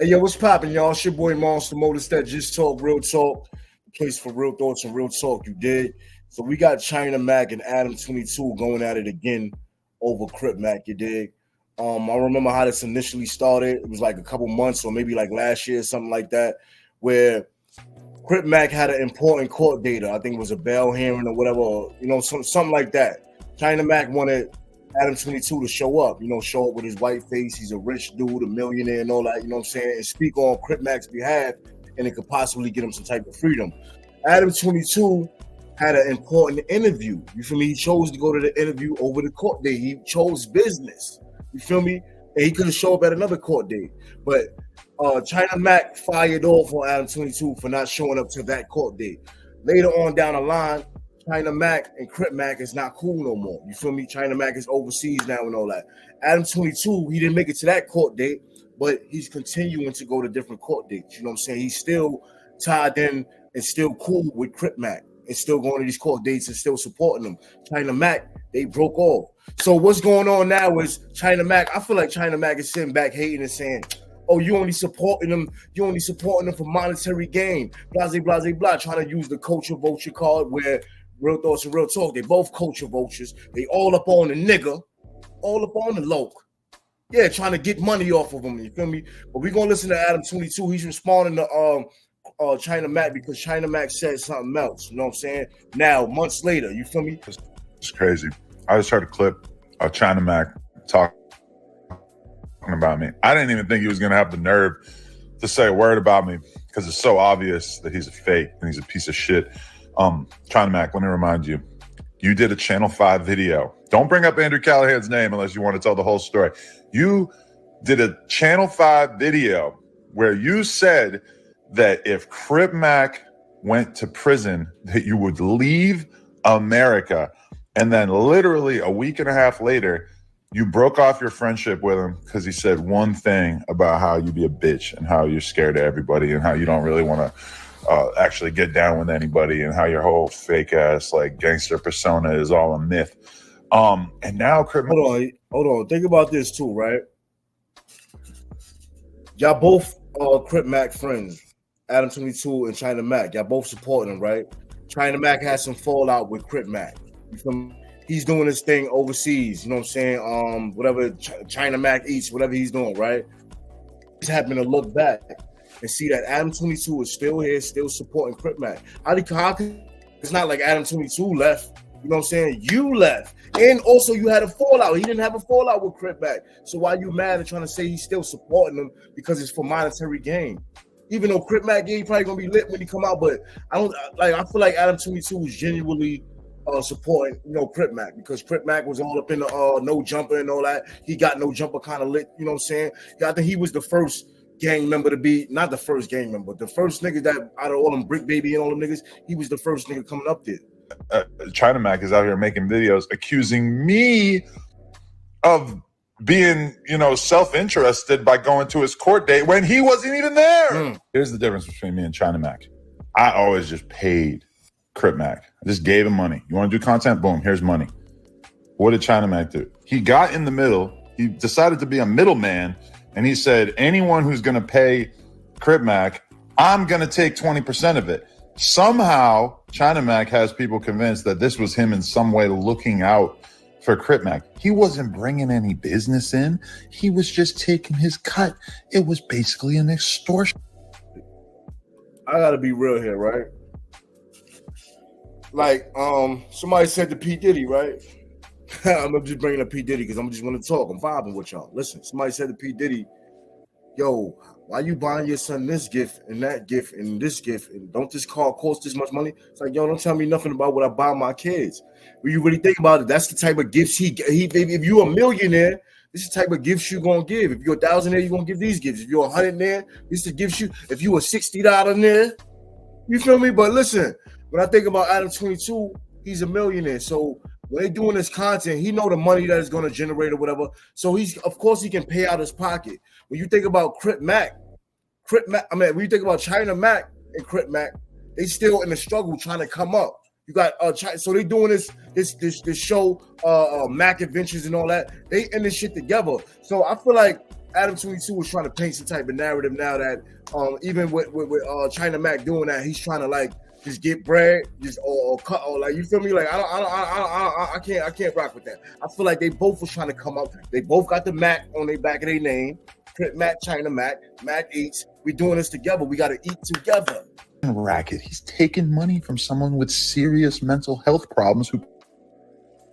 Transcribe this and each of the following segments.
Hey, yo, what's poppin', y'all? It's your boy Monster Motors that just talk real talk. The place for real thoughts and real talk, you did. So we got China Mac and Adam 22 going at it again over Crip Mac, you dig? I remember how this initially started. It was like a couple months or maybe like last year, something like that, where Crip Mac had an important court date. I think it was a bail hearing or whatever, something like that. China Mac wanted Adam 22 to show up with his white face. He's a rich dude, a millionaire and all that, and speak on Crip Mac's behalf, and it could possibly get him some type of freedom. Adam 22 had an important interview. You feel me? He chose to go to the interview over the court date. He chose business. You feel me? And he could have showed up at another court date. But China Mac fired off on Adam 22 for not showing up to that court date. Later on down the line, China Mac and Crip Mac is not cool no more. You feel me? China Mac is overseas now and all that. Adam 22, he didn't make it to that court date, but he's continuing to go to different court dates. You know what I'm saying? He's still tied in and still cool with Crip Mac and still going to these court dates and still supporting them. China Mac, they broke off. So what's going on now is China Mac, I feel like China Mac is sitting back hating and saying, oh, you only supporting them for monetary gain, blah, blah, blah, blah, trying to use the culture vulture card where real thoughts and real talk, they both culture vultures. They all up on the nigga, all up on the loke. Yeah, trying to get money off of them, you feel me? But we're going to listen to Adam 22. He's responding to China Mac because China Mac said something else, you know what I'm saying? Now, months later, you feel me? It's crazy. I just heard a clip of China Mac talking about me. I didn't even think he was going to have the nerve to say a word about me because it's so obvious that he's a fake and he's a piece of shit. China Mac, let me remind you, you did a Channel 5 video. Don't bring up Andrew Callahan's name unless you want to tell the whole story. You did a Channel 5 video where you said that if Crip Mac went to prison, that you would leave America. And then literally a week and a half later, you broke off your friendship with him because he said one thing about how you be a bitch and how you're scared of everybody and how you don't really want to actually get down with anybody and how your whole fake ass like gangster persona is all a myth. And now Crip. Hold on. Think about this too, right? Y'all both Crip Mac friends, Adam 22 and China Mac. Y'all both supporting him, right? China Mac has some fallout with Crip Mac. You feel me? He's doing this thing overseas, you know what I'm saying? Whatever China Mac eats, whatever he's doing, right? He's happening to look back and see that Adam 22 is still here, still supporting Crip Mac. It's not like Adam 22 left. You know what I'm saying? You left. And also you had a fallout. He didn't have a fallout with Crip Mac. So why you mad and trying to say he's still supporting him because it's for monetary gain? Even though Crip Mac, he probably gonna be lit when he come out, but I feel like Adam 22 was genuinely supporting, Crip Mac because Crip Mac was all up in the no jumper and all that. He got no jumper kind of lit, you know what I'm saying? I think he was the first gang member to be, not the first gang member, the first nigga that out of all them Brick Baby and all them niggas, he was the first nigga coming up there. China Mac is out here making videos accusing me of being, self-interested by going to his court date when he wasn't even there. Here's the difference between me and China Mac. I always just paid Crip Mac. I just gave him money. You want to do content? Boom, here's money. What did China Mac do? He got in the middle. He decided to be a middleman, and he said, anyone who's going to pay Crip Mac, I'm going to take 20% of it. Somehow, China Mac has people convinced that this was him in some way looking out for Crip Mac. He wasn't bringing any business in. He was just taking his cut. It was basically an extortion. I got to be real here, right? Like, somebody said to P. Diddy, right? I'm just bringing up P. Diddy because I'm just want to talk. I'm vibing with y'all. Listen, somebody said to P. Diddy, yo, why you buying your son this gift and that gift and this gift? And don't this car cost this much money? It's like, yo, don't tell me nothing about what I buy my kids. When you really think about it, that's the type of gifts he if you're a millionaire, this is the type of gifts you're going to give. If you're $1,000 you're going to give these gifts. If you're $100 this is the gifts you. If you a $60 you feel me? But listen, when I think about Adam 22, he's a millionaire. So when they doing this content, he know the money that is going to generate or whatever. So of course he can pay out his pocket. When you think about when you think about China Mac and Crip Mac, they still in the struggle trying to come up. You got so they doing this show, Mac Adventures and all that. They in this shit together. So I feel like Adam 22 was trying to paint some type of narrative now that even with China Mac doing that, he's trying to like just get bread, just or cut or like you feel me? Like I can't rock with that. I feel like they both was trying to come up. They both got the Mac on their back of their name. Crip Mac, China Mac, Mac eats. We doing this together. We got to eat together. Racket. He's taking money from someone with serious mental health problems who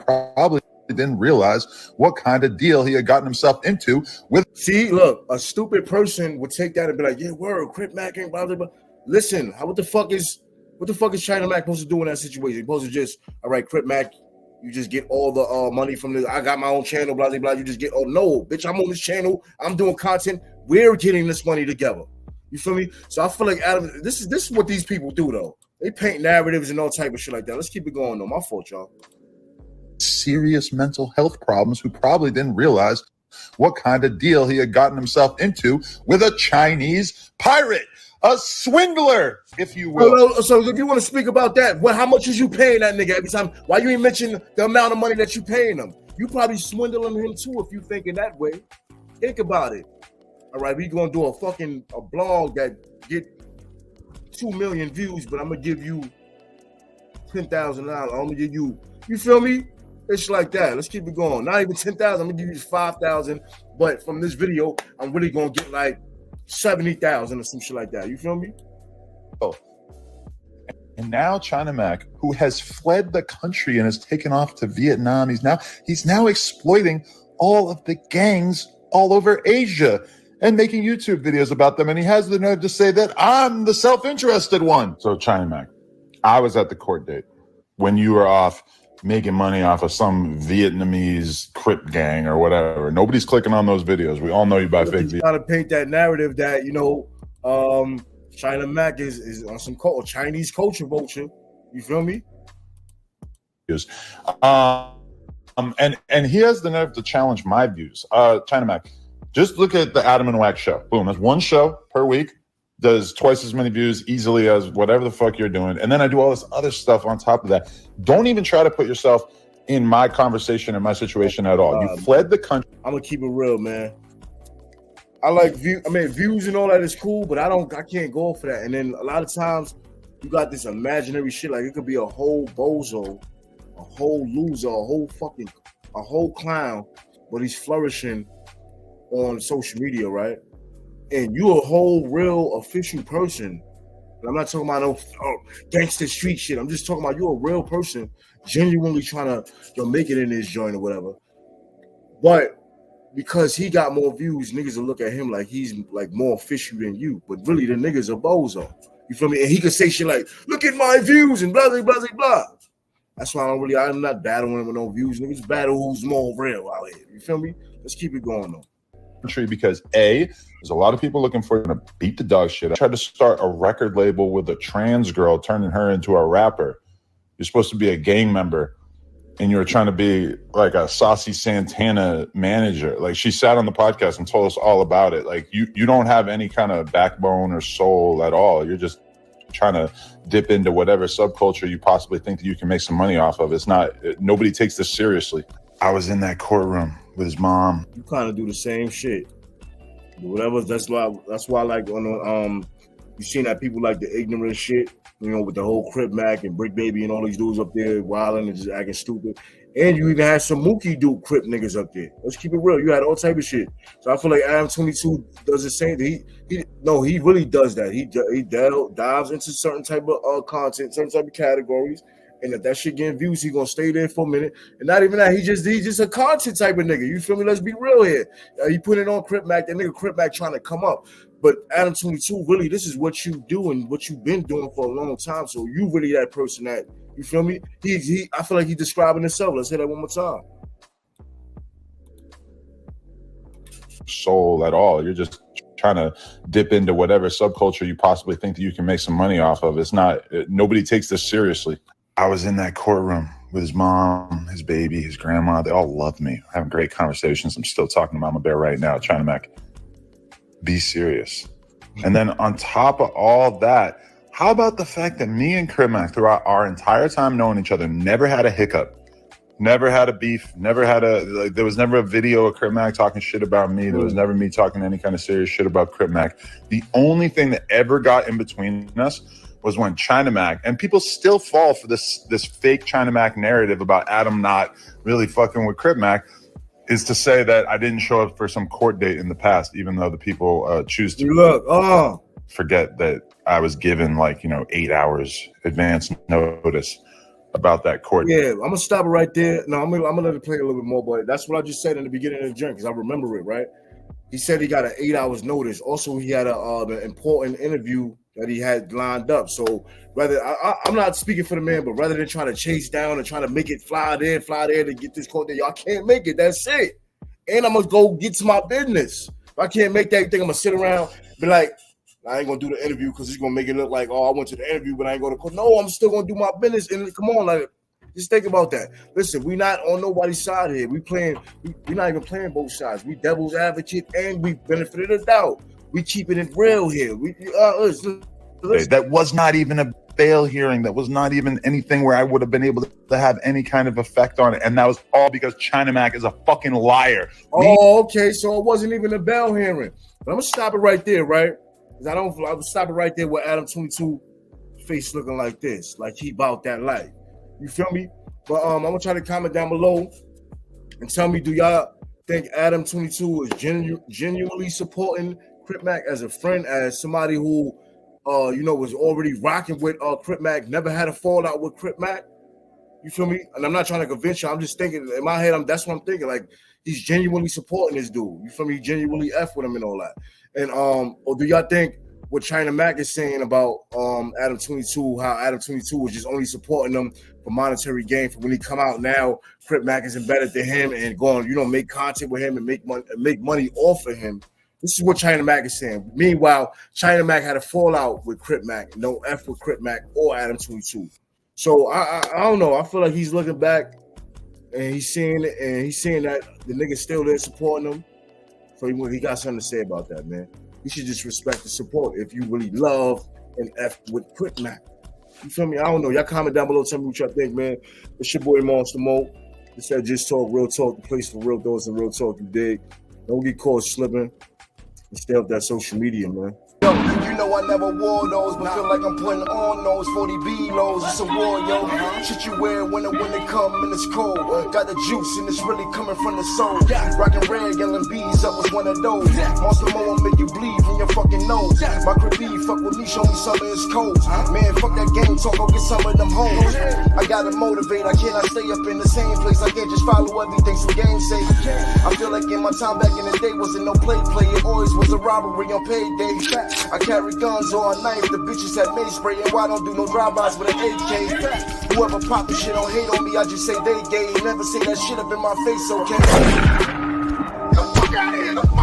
probably didn't realize what kind of deal he had gotten himself into with. See, look, a stupid person would take that and be like, yeah, word, Crip Mac ain't blah, blah, blah. Listen, what the fuck is China Mac supposed to do in that situation? He's supposed to just, all right, Crip Mac, you just get all the money from this. I got my own channel, blah, blah, blah. You just get, oh, no, bitch, I'm on this channel. I'm doing content. We're getting this money together. You feel me? So I feel like Adam, this is what these people do, though. They paint narratives and all type of shit like that. Let's keep it going, though. My fault, y'all. Serious mental health problems who probably didn't realize what kind of deal he had gotten himself into with a Chinese pirate, a swindler, if you will. So if you want to speak about that, how much is you paying that nigga every time? Why you ain't mention the amount of money that you paying him? You probably swindling him too if you thinking that way. Think about it. All right, we gonna do a blog that get 2 million views, but I'm gonna give you $10,000. I'm gonna give you feel me? It's like that. Let's keep it going. Not even 10,000. I'm gonna give you 5,000, but from this video, I'm really gonna get like 70,000 or some shit like that. You feel me? Oh. And now China Mac, who has fled the country and has taken off to Vietnam, he's now exploiting all of the gangs all over Asia and making YouTube videos about them. And he has the nerve to say that I'm the self-interested one. So China Mac, I was at the court date when you were off making money off of some Vietnamese Crip gang or whatever. Nobody's clicking on those videos. We all know you buy fake videos. Trying to paint that narrative that, China Mac is on some Chinese culture vulture. You feel me? And he has the nerve to challenge my views. China Mac, just look at the Adam and Wax show. Boom, that's one show per week. Does twice as many views easily as whatever the fuck you're doing. And then I do all this other stuff on top of that. Don't even try to put yourself in my conversation and my situation at all. You fled the country. I'm gonna keep it real, man. I like views and all that is cool, but I can't go for that. And then a lot of times you got this imaginary shit, like it could be a whole bozo, a whole loser, a whole clown, but he's flourishing on social media, right? And you a whole real official person. And I'm not talking about no gangster street shit. I'm just talking about you a real person, genuinely trying to make it in this joint or whatever. But because he got more views, niggas will look at him like he's like more official than you. But really, the nigga's a bozo. You feel me? And he could say shit like, "Look at my views," and blah blah blah blah. That's why I'm not battling with no views. Niggas battle who's more real out here. You feel me? Let's keep it going though. Because there's a lot of people looking for you to beat the dog shit. I tried to start a record label with a trans girl, turning her into a rapper. You're supposed to be a gang member, and you were trying to be like a Saucy Santana manager. Like, she sat on the podcast and told us all about it. Like, you don't have any kind of backbone or soul at all. You're just trying to dip into whatever subculture you possibly think that you can make some money off of. Nobody takes this seriously. I was in that courtroom with his mom. You kind of do the same shit. Whatever. That's why like on you seen that people like the ignorant shit, with the whole Crip Mac and Brick Baby and all these dudes up there wilding and just acting stupid. And you even had some Mookie dude Crip niggas up there. Let's keep it real. You had all type of shit. So I feel like Adam 22 does the same thing. He really does that. He dives into certain type of content, certain type of categories. And if that shit getting views, he gonna stay there for a minute. And not even that, he's just a content type of nigga. You feel me? Let's be real here. He put it on Crip Mac. That nigga Crip Mac trying to come up. But Adam 22, really, this is what you do and what you've been doing for a long time. So you really that person that, you feel me? I feel like he's describing himself. Let's hear that one more time. Soul at all. You're just trying to dip into whatever subculture you possibly think that you can make some money off of. Nobody takes this seriously. I was in that courtroom with his mom, his baby, his grandma. They all loved me. Having great conversations. I'm still talking to Mama Bear right now, trying to make be serious. And then on top of all that, how about the fact that me and Crip Mac throughout our entire time knowing each other never had a hiccup? Never had a beef. Never had there was never a video of Crip Mac talking shit about me. There was never me talking any kind of serious shit about Crip Mac. The only thing that ever got in between us was when China Mac, and people still fall for this fake China Mac narrative about Adam not really fucking with Crip Mac, is to say that I didn't show up for some court date in the past, even though the people choose to forget that I was given 8 hours advance notice about that court. Yeah, I'm gonna stop it right there. No, I'm gonna let it play a little bit more, but that's what I just said in the beginning of the journey because I remember it, right? He said he got an 8 hours notice. Also, he had an important interview that he had lined up. So rather, I'm not speaking for the man, but rather than trying to chase down and trying to make it fly there to get this court there, y'all can't make it. That's it. And I'm gonna go get to my business. If I can't make that thing, I'm gonna sit around, be like, I ain't gonna do the interview because he's gonna make it look like, I went to the interview, but I ain't going to court. No, I'm still gonna do my business. And come on, just think about that. Listen, we not on nobody's side here. We not even playing both sides. We devil's advocate and we benefited the doubt. We keeping it real here. Listen. That was not even a bail hearing. That was not even anything where I would have been able to have any kind of effect on it. And that was all because China Mac is a fucking liar. Okay. So it wasn't even a bail hearing. But I'm gonna stop it right there, right? I would stop it right there with Adam 22 face looking like this, like he about that life. You feel me? But I'm gonna try to comment down below and tell me, do y'all think Adam 22 is genuinely supporting Crip Mac as a friend, as somebody who was already rocking with Crip Mac, never had a fallout with Crip Mac? You feel me? And I'm not trying to convince you. I'm just thinking in my head, that's what I'm thinking. Like, he's genuinely supporting this dude. You feel me? He genuinely F with him and all that. And or do y'all think what China Mac is saying about Adam 22, how Adam 22 was just only supporting him for monetary gain, for when he come out now, Crip Mac is embedded to him and going, make content with him and make money off of him? This is what China Mac is saying. Meanwhile, China Mac had a fallout with Crip Mac, no F with Crip Mac or Adam 22. So I don't know. I feel like he's looking back and he's seeing it, and he's seeing that the nigga's still there supporting him. So he got something to say about that, man. You should just respect the support if you really love and F with Crip Mac. You feel me? I don't know. Y'all comment down below. Tell me what y'all think, man. It's your boy Monster Mo. It's that Just Talk, Real Talk, the place for real thoughts and real talk, you dig? Don't get caught slipping and stay off that social media, man. Yo, you know I never wore those, but feel like I'm putting on those 40B lows. It's a war, yo. Shit you wear when it come and it's cold. Got the juice and it's really coming from the soul. Rockin' red, yelling bees up was one of those. Monster Mo will make you bleed from your fucking nose. My Crip fuck with me, show me some of his codes. Man, fuck that game talk, go get some of them hoes. I gotta motivate, I cannot stay up in the same place. I can't just follow everything some game say. I feel like in my time back in the day wasn't no play. It always was a robbery on payday. I carry guns or a knife, the bitches had mace spray, and why don't do no drive-bys with an AK? Whoever pop this shit don't hate on me, I just say they gay. Never say that shit up in my face, okay? The fuck out of here!